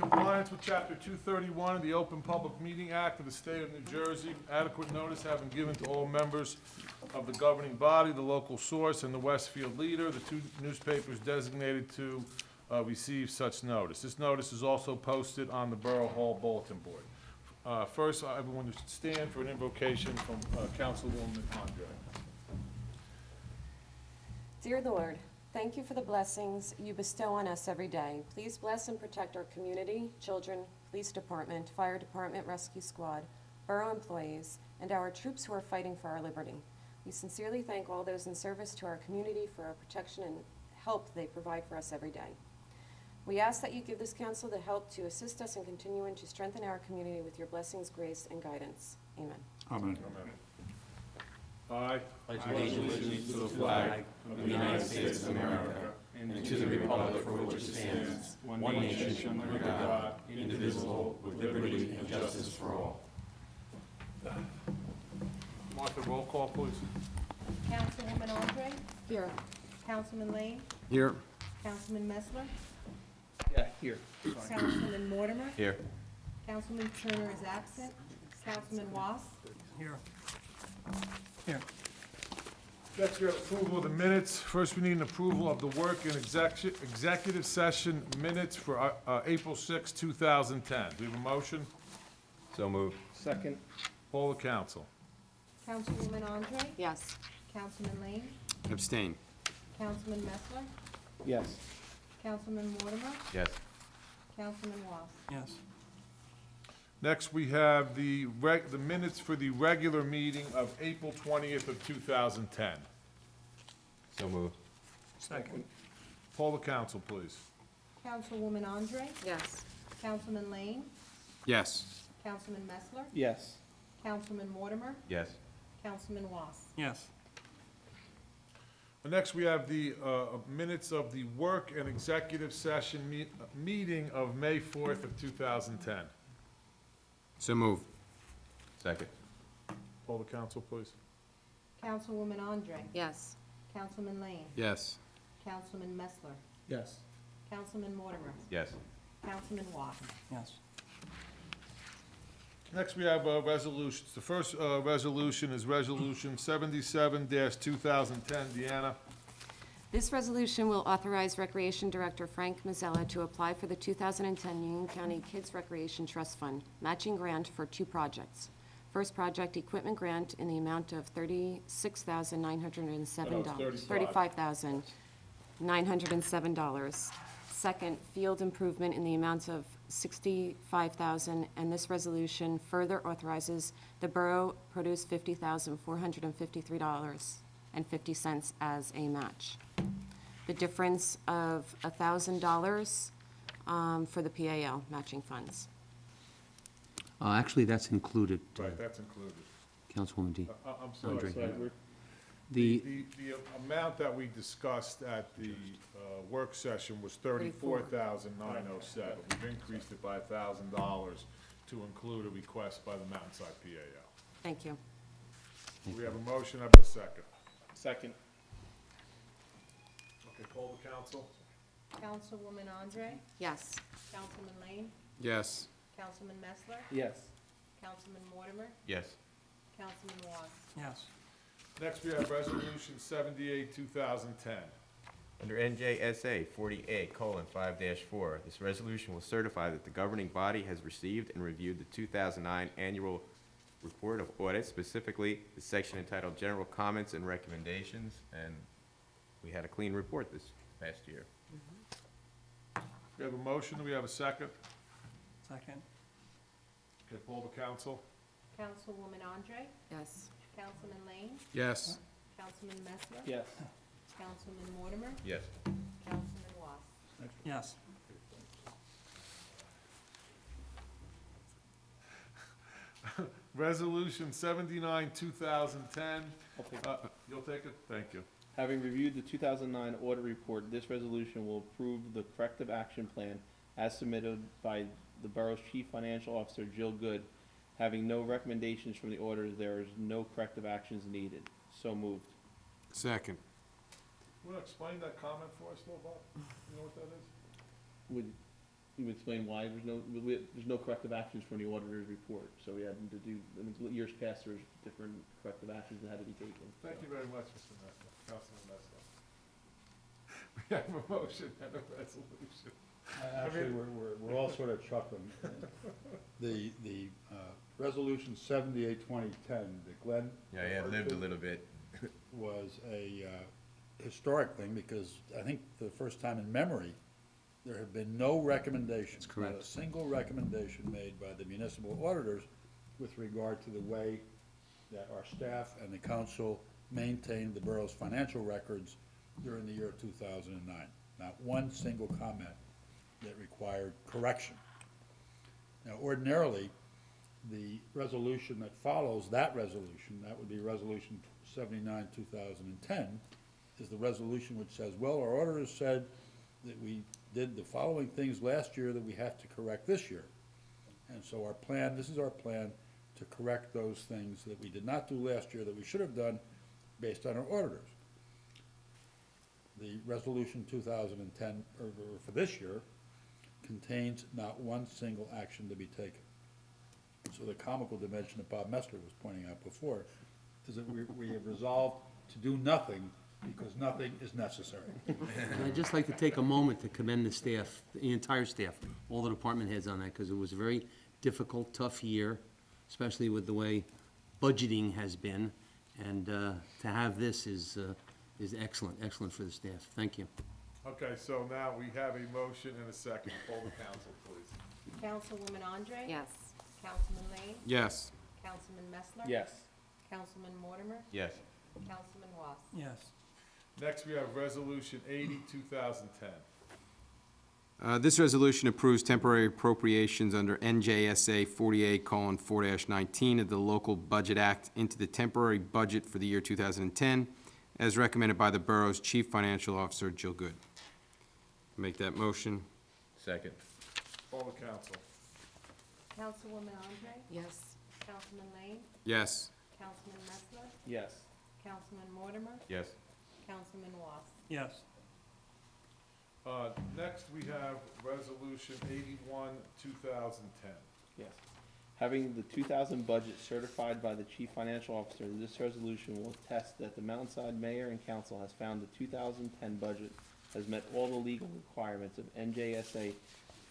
compliance with Chapter 231 of the Open Public Meeting Act of the State of New Jersey, adequate notice having given to all members of the governing body, the local source, and the Westfield Leader, the two newspapers designated to receive such notice. This notice is also posted on the Borough Hall bulletin board. First, everyone should stand for an invocation from Councilwoman Andre. Dear Lord, thank you for the blessings you bestow on us every day. Please bless and protect our community, children, police department, fire department, rescue squad, borough employees, and our troops who are fighting for our liberty. We sincerely thank all those in service to our community for our protection and help they provide for us every day. We ask that you give this council the help to assist us in continuing to strengthen our community with your blessings, grace, and guidance. Amen. Amen. I pledge allegiance to the flag of the United States of America and to the republic for which it stands, one nation under God, indivisible, with liberty and justice for all. Martha, roll call, please. Councilwoman Andre, Here. Councilman Lane, Here. Councilman Messler, Yeah, here. Councilman Mortimer, Here. Councilman Turner is absent, Councilman Was, Here. Here. Next, we have approval of the minutes. First, we need an approval of the work in executive session minutes for April 6, 2010. Do we have a motion? So moved. Second. Poll the council. Councilwoman Andre, Yes. Councilman Lane, Abstain. Councilman Messler, Yes. Councilman Mortimer, Yes. Councilman Was. Yes. Next, we have the minutes for the regular meeting of April 20th of 2010. So moved. Second. Poll the council, please. Councilwoman Andre, Yes. Councilman Lane, Yes. Councilman Messler, Yes. Councilman Mortimer, Yes. Councilman Was. Yes. Next, we have the minutes of the work and executive session meeting of May 4th of 2010. So move. Second. Poll the council, please. Councilwoman Andre, Yes. Councilman Lane, Yes. Councilman Messler, Yes. Councilman Mortimer, Yes. Councilman Was. Yes. Next, we have resolutions. The first resolution is Resolution 77-2010. Deanna? This resolution will authorize Recreation Director Frank Mazzella to apply for the 2010 Union County Kids Recreation Trust Fund matching grant for two projects. First project, equipment grant in the amount of $35,907. Second, field improvement in the amount of $65,000, and this resolution further authorizes the borough produce $50,453.50 as a match. The difference of $1,000 for the PAL matching funds. Actually, that's included, Right, that's included. Councilwoman D. I'm sorry. Andre. The The, amount that we discussed at the work session was $34,907. We've increased it by $1,000 to include a request by the Mountainside PAL. Thank you. We have a motion, I have a second. Second. Okay, poll the council. Councilwoman Andre, Yes. Councilman Lane, Yes. Councilman Messler, Yes. Councilman Mortimer, Yes. Councilman Was. Yes. Next, we have Resolution 78-2010. Under NJSA 40A:5-4, this resolution will certify that the governing body has received and reviewed the 2009 Annual Report of Audit, specifically the section entitled General Comments and Recommendations, and we had a clean report this past year. We have a motion, do we have a second? Second. Okay, poll the council. Councilwoman Andre, Yes. Councilman Lane, Yes. Councilman Messler, Yes. Councilman Mortimer, Yes. Councilman Was. Yes. Resolution 79-2010. You'll take it? Thank you. Having reviewed the 2009 audit report, this resolution will approve the corrective action plan as submitted by the borough's chief financial officer, Jill Good. Having no recommendations from the auditors, there is no corrective actions needed. So moved. Second. You want to explain that comment for us, a little, Bob? You know what that is? Would, You explain why there's no corrective actions from the auditor's report, so we had to do, in the years past, there's different corrective actions that had to be taken. Thank you very much, Mr. Messler, Councilman Messler. We have a motion and a resolution. Actually, we're all sort of chuckling. The resolution 78-2010 that Glenn Yeah, I had lived a little bit. was a historic thing, because I think for the first time in memory, there have been no recommendations. That's correct. Not a single recommendation made by the municipal auditors with regard to the way that our staff and the council maintained the borough's financial records during the year 2009. Not one single comment that required correction. Now, ordinarily, the resolution that follows that resolution, that would be Resolution 79-2010, is the resolution which says, well, our auditors said that we did the following things last year that we have to correct this year. And so our plan, this is our plan to correct those things that we did not do last year that we should have done based on our auditors. The resolution 2010, or for this year, contains not one single action to be taken. So the comical dimension that Bob Messler was pointing out before is that we have resolved to do nothing because nothing is necessary. And I'd just like to take a moment to commend the staff, the entire staff, all the department heads on that, because it was a very difficult, tough year, especially with the way budgeting has been. And to have this is excellent for the staff. Thank you. Okay, so now we have a motion and a second. Poll the council, please. Councilwoman Andre? Yes. Councilman Lane? Yes. Councilman Messler? Yes. Councilman Mortimer? Yes. Councilman Was? Yes. Next, we have Resolution 80, 2010. This resolution approves temporary appropriations under NJSA 48:4-19 of the Local Budget Act into the temporary budget for the year 2010, as recommended by the borough's Chief Financial Officer, Jill Good. Make that motion. Second. Poll the council. Councilwoman Andre? Yes. Councilman Lane? Yes. Councilman Messler? Yes. Councilman Mortimer? Yes. Councilman Was? Yes. Next, we have Resolution 81, 2010. Yes. Having the 2000 budget certified by the Chief Financial Officer, this resolution will attest that the Mountainside Mayor and Council has found the 2010 budget has met all the legal requirements of NJSA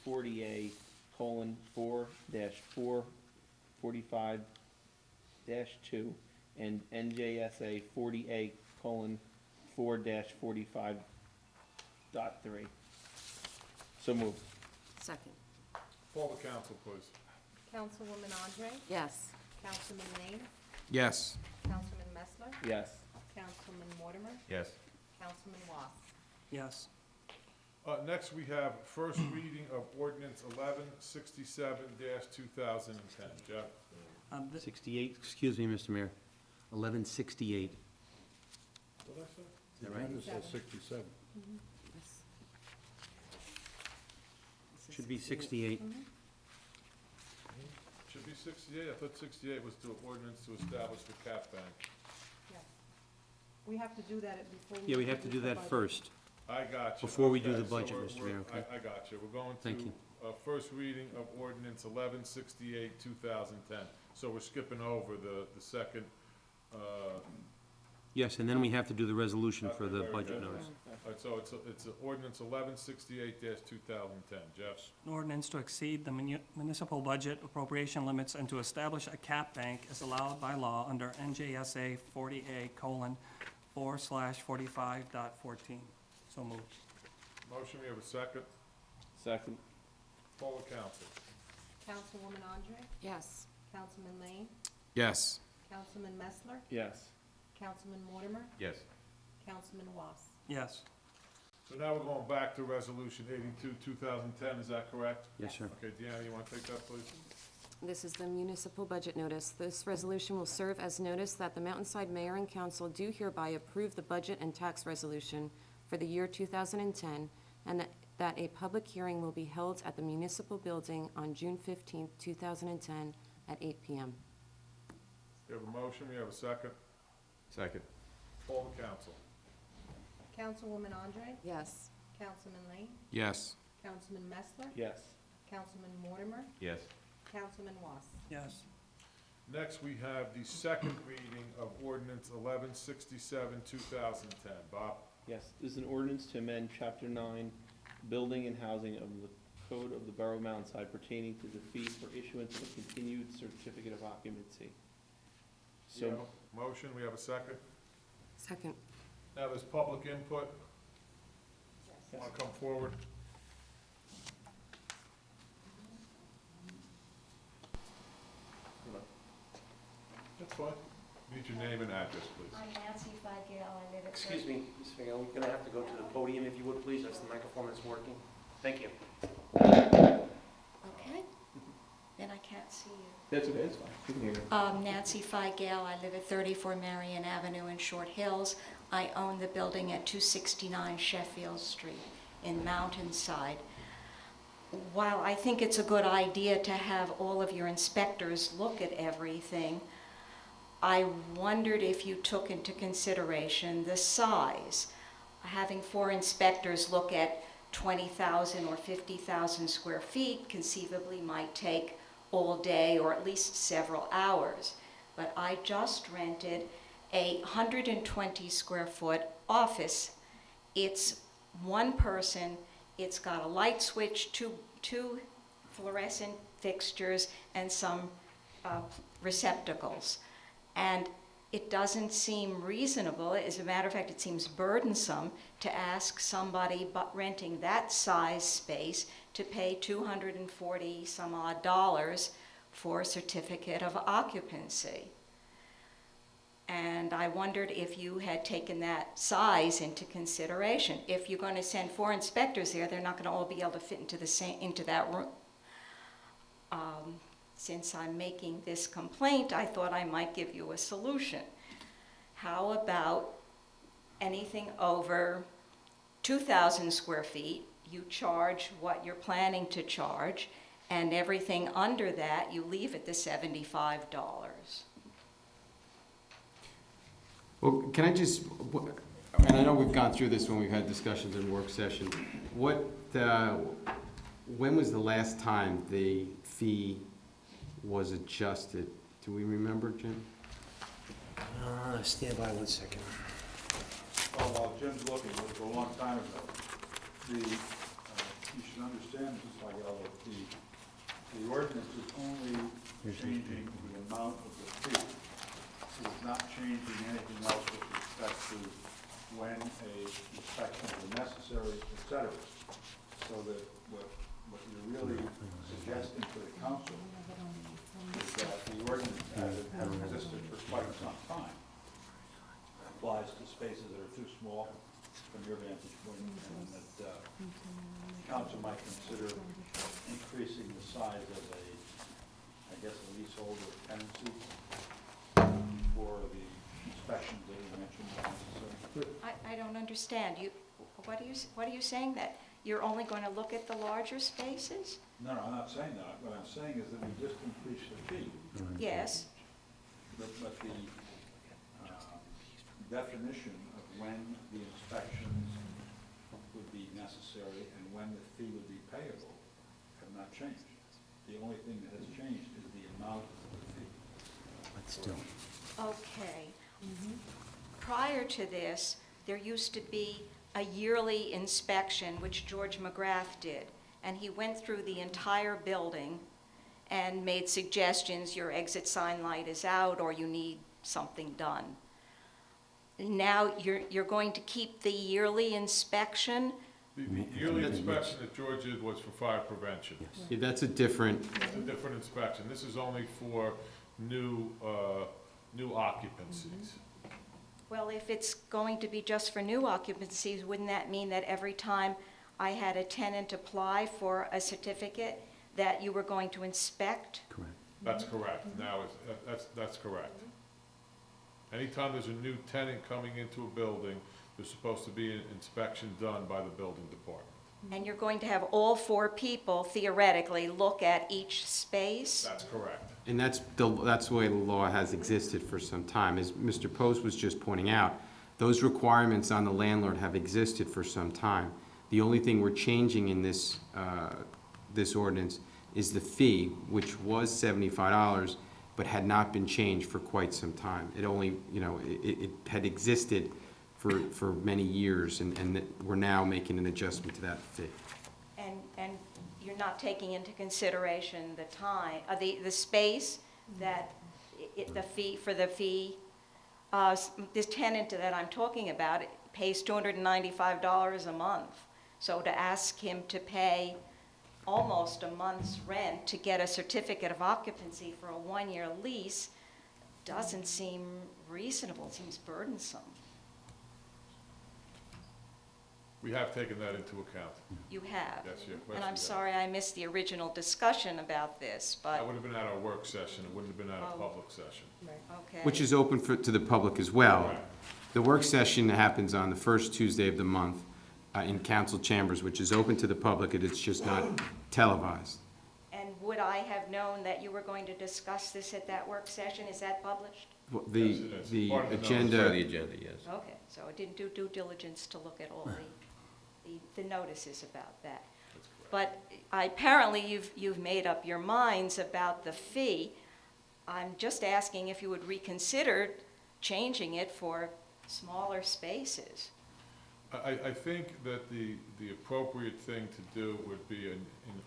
40A:4-445-2 and NJSA 40A:4-45.3. So moved. Second. Poll the council, please. Councilwoman Andre? Yes. Councilman Lane? Yes. Councilman Messler? Yes. Councilman Mortimer? Yes. Councilman Was? Yes. Next, we have first reading of ordinance 1167-2010. Jeff? 68, excuse me, Mr. Mayor, 1168. What did I say? Is that right? Amendment says 67. Yes. Should be 68. Should be 68. I thought 68 was to ordinance to establish the cap bank. Yes. We have to do that before we. Yeah, we have to do that budget. first. I got you. Before we do Okay, the so budget, we're- Mr. Mayor, okay. I got you. We're going Thank to you. first reading of ordinance 1168-2010. So we're skipping over the second, Yes, and then we have to do the resolution for the Okay, very budget good. notice. so it's ordinance 1168-2010. Jeff? An ordinance to exceed the municipal budget appropriation limits and to establish a cap bank as allowed by law under NJSA 40A:4/45.14. So moved. Motion, we have a second. Second. Poll the council. Councilwoman Andre? Yes. Councilman Lane? Yes. Councilman Messler? Yes. Councilman Mortimer? Yes. Councilman Was? Yes. So now we're going back to resolution 82, 2010. Is that correct? Yes, sir. Okay, Deanna, you want to take that, please? This is the municipal budget notice. This resolution will serve as notice that the Mountainside Mayor and Council do hereby approve the budget and tax resolution for the year 2010, and that a public hearing will be held at the municipal building on June 15th, 2010, at 8 p.m. We have a motion, we have a second. Second. Poll the council. Councilwoman Andre? Yes. Councilman Lane? Yes. Councilman Messler? Yes. Councilman Mortimer, Yes. Councilman Was. Yes. Next, we have the second reading of ordinance 1167, 2010. Bob? Yes, this is an ordinance to amend Chapter 9, Building and Housing of the Code of the Borough of Mountainside pertaining to the fee for issuance of a continued certificate of occupancy. We have So, a motion, we have a second. Second. Now, there's public input. Want to come forward? That's fine. Need your name and address, please. I'm Nancy Figel, I live at. Excuse me, Ms. Fagel, we're gonna have to go to the podium if you would, please, that's the microphone that's working. Thank you. Okay, then I can't see you. that's okay, it's fine, you can hear me. Nancy Figel, I live at 34 Marion Avenue in Short Hills. I own the building at 269 Sheffield Street in Mountainside. While I think it's a good idea to have all of your inspectors look at everything, I wondered if you took into consideration the size. Having 4 inspectors look at 20,000 or 50,000 square feet conceivably might take all day or at least several hours. But I just rented a 120 square foot office. It's one person, it's got a light switch, two fluorescent fixtures, and some receptacles. And it doesn't seem reasonable, as a matter of fact, it seems burdensome to ask somebody but renting that size space to pay $240 some odd for a certificate of occupancy. And I wondered if you had taken that size into consideration. If you're going to send 4 inspectors there, they're not going to all be able to fit into that room. Since I'm making this complaint, I thought I might give you a solution. How about anything over 2,000 square feet, you charge what you're planning to charge, and everything under that, you leave at the $75. Well, can I just, and I know we've gone through this when we've had discussions in work session. When was the last time the fee was adjusted? Do we remember, Jim? Stand by 1 second. Well, while Jim's looking, it was a long time ago. You should understand, Mrs. Fagel, that the ordinance is only changing the amount of the fee. It is not changing anything else with respect to when a inspection is necessary, et cetera. So that what you're really suggesting to the council is that the ordinance as it has existed for quite some time applies to spaces that are too small from your vantage point, and that the council might consider increasing the size of a leasehold or tenancy for the inspections that you mentioned are necessary. I don't understand. What are you saying, that you're only going to look at the larger spaces? No, I'm not saying that. What I'm saying is that we just increased the fee. Yes. But the definition of when the inspections would be necessary and when the fee would be payable have not changed. The only thing that has changed is the amount of the fee. Let's do it. Okay. Prior to this, there used to be a yearly inspection, which George McGrath did, and he went through the entire building and made suggestions: your exit sign light is out, or you need something done. Now you're going to keep the yearly inspection? The yearly inspection that George did was for fire prevention. Yeah, that's a different, It's a different inspection. This is only for new occupancies. Well, if it's going to be just for new occupancies, wouldn't that mean that every time I had a tenant apply for a certificate, that you were going to inspect? Correct. That's correct. Now, that's correct. Anytime there's a new tenant coming into a building, there's supposed to be an inspection done by the building department. And you're going to have all 4 people theoretically look at each space? That's correct. and that's the way the law has existed for some time. As Mr. Post was just pointing out, those requirements on the landlord have existed for some time. The only thing we're changing in this this ordinance is the fee, which was $75, but had not been changed for quite some time. It only, it had existed for many years, and that we're now making an adjustment to that fee. And you're not taking into consideration the time, the space that, the fee, this tenant that I'm talking about pays $295 a month. So to ask him to pay almost a month's rent to get a certificate of occupancy for a one-year lease doesn't seem reasonable, seems burdensome. We have taken that into account. You have? Yes, yeah, And yes, I'm we sorry I missed the original discussion about this, but, That would have been at our work session, it wouldn't have been at a Oh. public session. okay. Which is open to the public as well. Right. The work session happens on the first Tuesday of the month in council chambers, which is open to the public, and it's just not televised. And would I have known that you were going to discuss this at that work session? Is that published? Well, Yes, The, it is. the Part of the notice. agenda, Part of the agenda, yes. Okay, so I didn't do due diligence to look at all the notices about that. That's correct. But apparently you've made up your minds about the fee. I'm just asking if you would reconsider changing it for smaller spaces. I think that the appropriate thing to do would be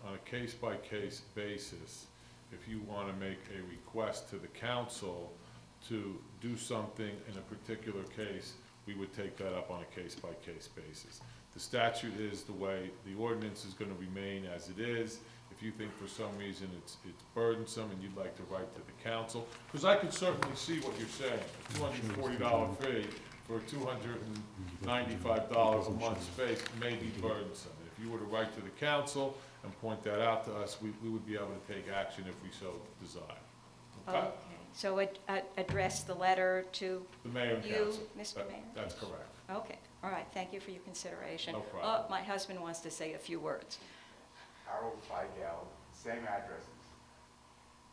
on a case-by-case basis, if you want to make a request to the council to do something in a particular case, we would take that up on a case-by-case basis. The statute is the way, the ordinance is going to remain as it is. If you think for some reason it's burdensome and you'd like to write to the council, because I could certainly see what you're saying, a $240 fee for $295 a month space may be burdensome. If you were to write to the council and point that out to us, we would be able to take action if we so desire. Okay? So address the letter to The mayor and you, council. Mr. That- Mayor? That's correct. Okay, all right, thank you for your consideration. No problem. Oh, my husband wants to say a few words. Harold Fidel, same addresses,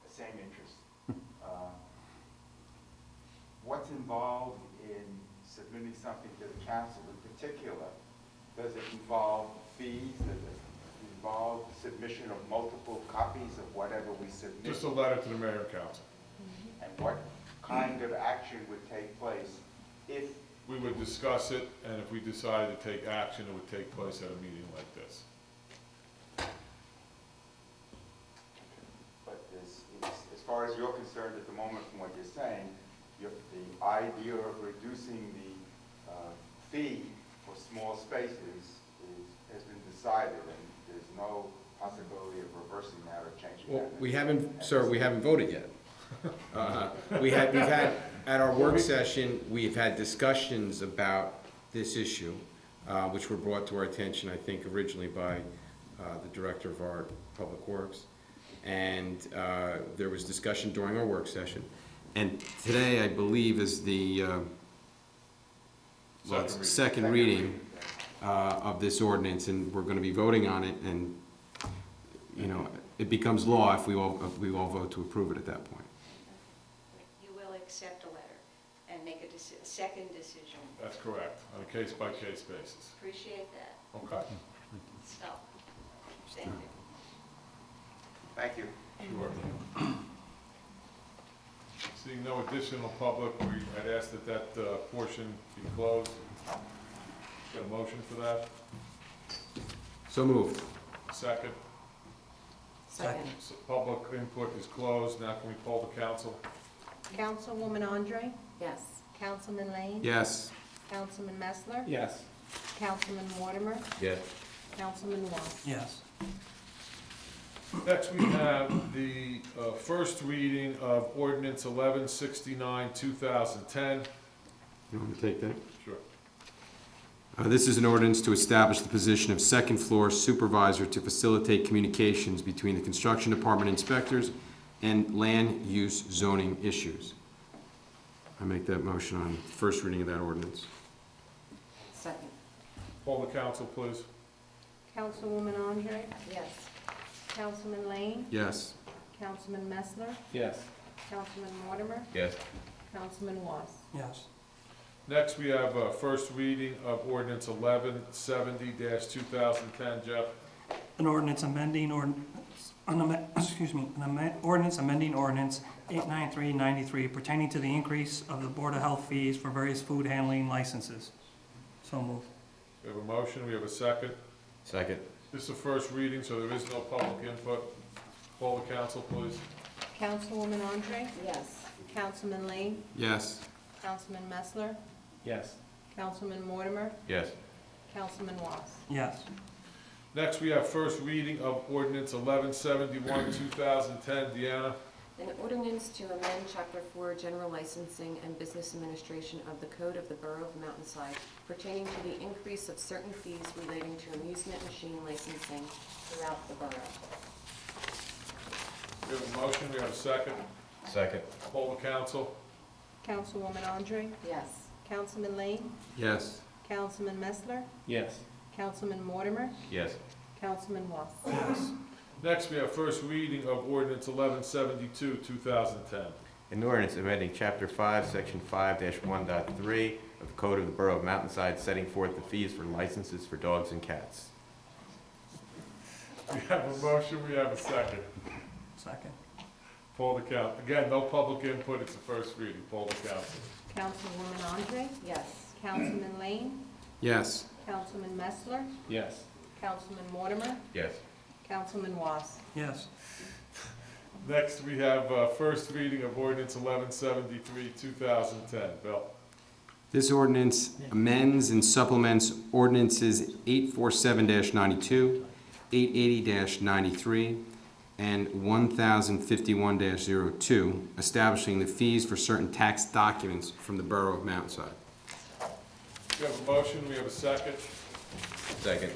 the same interests. What's involved in submitting something to the council in particular? Does it involve fees? Does it involve submission of multiple copies of whatever we submit? Just a letter to the mayor and council. And what kind of action would take place if, We would discuss it, and if we decided to take action, it would take place at a meeting like this. but as far as you're concerned at the moment from what you're saying, the idea of reducing the fee for small spaces has been decided, and there's no possibility of reversing that or changing well, that. we haven't voted yet. We've had, at our work session, we've had discussions about this issue, which were brought to our attention, I think, originally by the Director of our Public Works. And there was discussion during our work session. And today, I believe, is the second reading of this ordinance, and we're gonna be voting on it, and, it becomes law if we all vote to approve it at that point. You will accept a letter and make a second decision. That's correct, on a case-by-case basis. Appreciate that. Okay? So, thank you. Thank you. Sure. Seeing no additional public, I'd ask that portion be closed. Got a motion for that? So moved. Second? Second. So public input is closed, now can we call the council? Councilwoman Andre, Yes. Councilman Lane, Yes. Councilman Messler, Yes. Councilman Mortimer, Yes. Councilman Ross. Yes. Next, we have the first reading of ordinance 1169, 2010. You want me to take that? Sure. This is an ordinance to establish the position of second-floor supervisor to facilitate communications between the construction department inspectors and land use zoning issues. I make that motion on first reading of that ordinance. Second. Call the council, please. Councilwoman Andre, Yes. Councilman Lane, Yes. Councilman Messler, Yes. Councilman Mortimer, Yes. Councilman Ross. Yes. Next, we have first reading of ordinance 1170-2010. Jeff? an ordinance amending ordinance 893-93 pertaining to the increase of the Board of Health fees for various food handling licenses. So moved. We have a motion, we have a second. Second. This is the first reading, so there is no public input. Call the council, please. Councilwoman Andre, Yes. Councilman Lane, Yes. Councilman Messler, Yes. Councilman Mortimer, Yes. Councilman Was. Yes. Next, we have first reading of ordinance 1171, 2010. Deanna? An ordinance to amend Chapter 4, General Licensing and Business Administration of the Code of the Borough of Mountainside pertaining to the increase of certain fees relating to amusement machine licensing throughout the borough. We have a motion, we have a second. Second. Call the council. Councilwoman Andre, Yes. Councilman Lane, Yes. Councilman Messler, Yes. Councilman Mortimer, Yes. Councilman Was. Yes. Next, we have first reading of ordinance 1172, 2010. An ordinance amending Chapter 5, Section 5-1.3 of the Code of the Borough of Mountainside, setting forth the fees for licenses for dogs and cats. We have a motion, we have a second. Second. Call the count. Again, no public input, it's the first reading. Call the council. Councilwoman Andre, Yes. Councilman Lane, Yes. Councilman Messler, Yes. Councilman Mortimer, Yes. Councilman Was. Yes. Next, we have first reading of ordinance 1173, 2010. Bill? This ordinance amends and supplements ordinances 847-92, 880-93, and 1051-02, establishing the fees for certain tax documents from the Borough of Mountainside. We have a motion, we have a second. Second.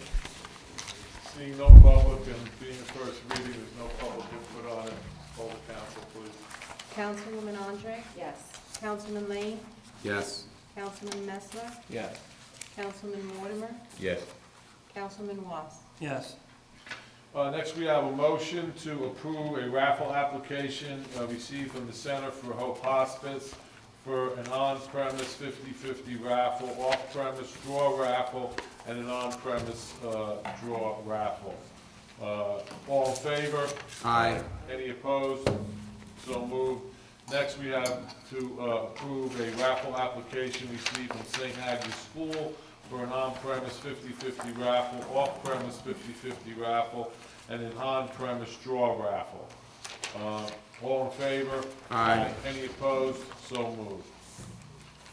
Seeing no public and being the first reading, there's no public input on it. Call the council, please. Councilwoman Andre, Yes. Councilman Lane, Yes. Councilman Messler, Yes. Councilman Mortimer, Yes. Councilman Was. Yes. Next, we have a motion to approve a raffle application received from the Center for Hope Hospice for an on-premise 50/50 raffle, off-premise draw raffle, and an on-premise draw raffle. All in favor? Aye. Any opposed? So moved. Next, we have to approve a raffle application received from St. Agnes School for an on-premise 50/50 raffle, off-premise 50/50 raffle, and an on-premise draw raffle. All in favor? Aye. Any opposed? So moved.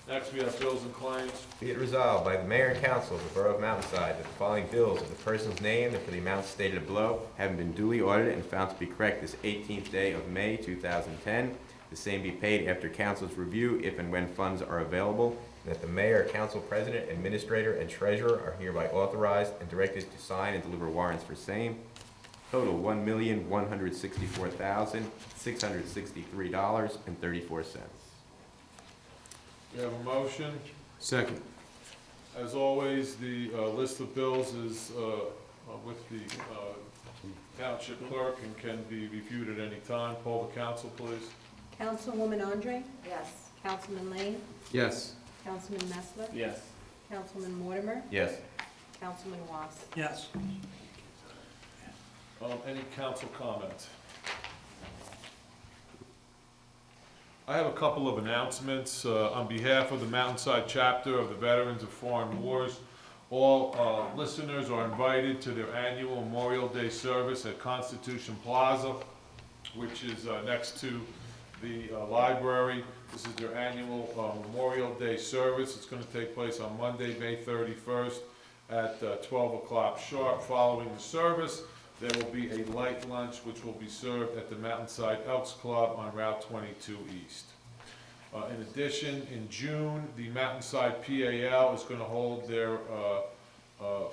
Next, we have bills and claims. Be it resolved by the Mayor and Council of the Borough of Mountainside that the following bills of the persons named and for the amounts stated below having been duly audited and found to be correct this 18th day of May 2010, the same be paid after council's review if and when funds are available, and that the Mayor, Council President, Administrator, and Treasurer are hereby authorized and directed to sign and deliver warrants for same. Total $1,164,663.34. We have a motion. Second. As always, the list of bills is with the township clerk and can be reviewed at any time. Call the council, please. Councilwoman Andre, Yes. Councilman Lane, Yes. Councilman Messler, Yes. Councilman Mortimer, Yes. Councilman Was. Yes. Any council comments? I have a couple of announcements. On behalf of the Mountainside chapter of the Veterans of Foreign Wars, all listeners are invited to their annual Memorial Day service at Constitution Plaza, which is next to the library. This is their annual Memorial Day service. It's going to take place on Monday, May 31st at 12 o'clock sharp. Following the service, there will be a light lunch which will be served at the Mountainside Elks Club on Route 22 East. In addition, in June, the Mountainside PAL is going to hold their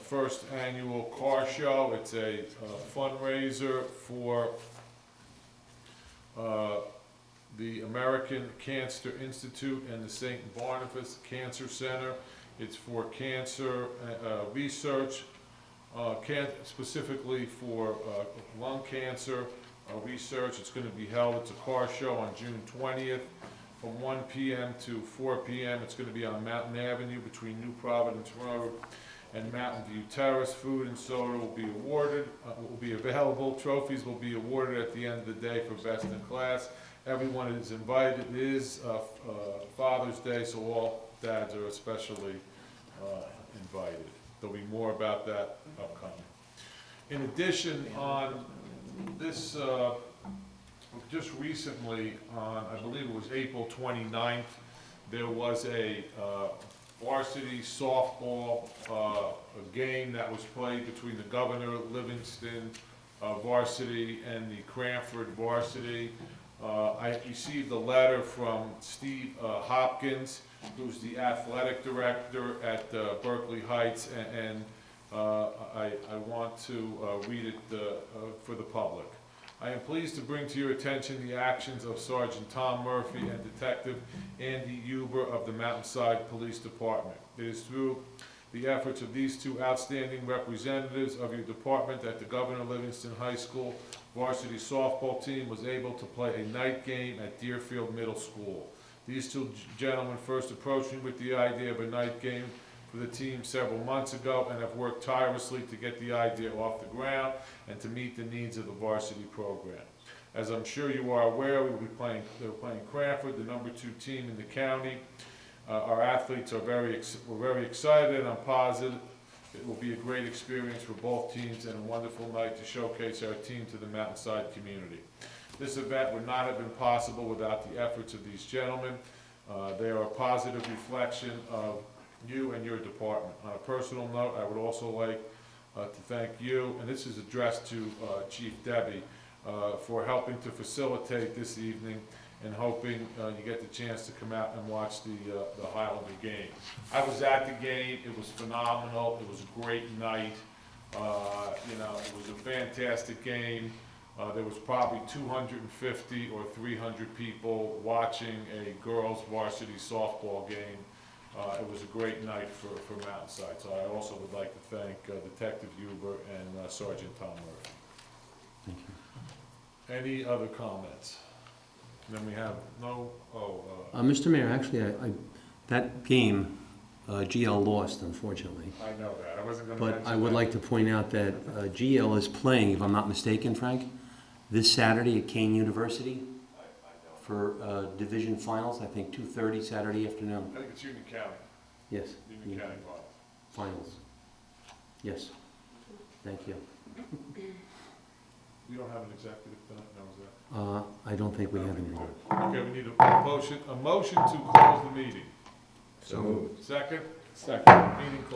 first annual car show. It's a fundraiser for the American Cancer Institute and the St. Barnabas Cancer Center. It's for cancer research, specifically for lung cancer research. It's going to be held, it's a car show on June 20th from 1 p.m. to 4 p.m. It's going to be on Mountain Avenue between New Providence Road and Mountain View Terrace. Food and soda will be awarded, will be available. Trophies will be awarded at the end of the day for best in class. Everyone is invited. It is Father's Day, so all dads are especially invited. There'll be more about that upcoming. In addition, on this, just recently, on, I believe it was April 29th, there was a varsity softball game that was played between the Governor Livingston varsity and the Cranford varsity. I received a letter from Steve Hopkins, who's the athletic director at Berkeley Heights, and I want to read it for the public. I am pleased to bring to your attention the actions of Sergeant Tom Murphy and Detective Andy Huber of the Mountainside Police Department. It is through the efforts of these two outstanding representatives of your department that the Governor Livingston High School varsity softball team was able to play a night game at Deerfield Middle School. These two gentlemen first approached me with the idea of a night game for the team several months ago and have worked tirelessly to get the idea off the ground and to meet the needs of the varsity program. As I'm sure you are aware, they're playing Cranford, the #2 team in the county. Our athletes are we're very excited, and I'm positive it will be a great experience for both teams and a wonderful night to showcase our team to the Mountainside community. This event would not have been possible without the efforts of these gentlemen. They are a positive reflection of you and your department. On a personal note, I would also like to thank you, and this is addressed to Chief Debbie, for helping to facilitate this evening and hoping you get the chance to come out and watch the Highlander game. I was at the game. It was phenomenal. It was a great night. You know, it was a fantastic game. There was probably 250 or 300 people watching a girls' varsity softball game. It was a great night for Mountainside. So I also would like to thank Detective Huber and Sergeant Tom Murphy. Thank you. Any other comments? And then we have Mr. Mayor, actually, that game, GL lost, unfortunately. I know that. I wasn't going to mention But I would that. like to point out that GL is playing, if I'm not mistaken, Frank, this Saturday at Kane University for division finals, I think 2:30 Saturday afternoon. I think it's Union County. Yes. Union County Finals. Finals. Yes. Thank you. We don't have an executive tonight, no, is that? I don't think we have any. Okay, we need a motion to close the meeting. So moved. Second? Second. Meeting closed.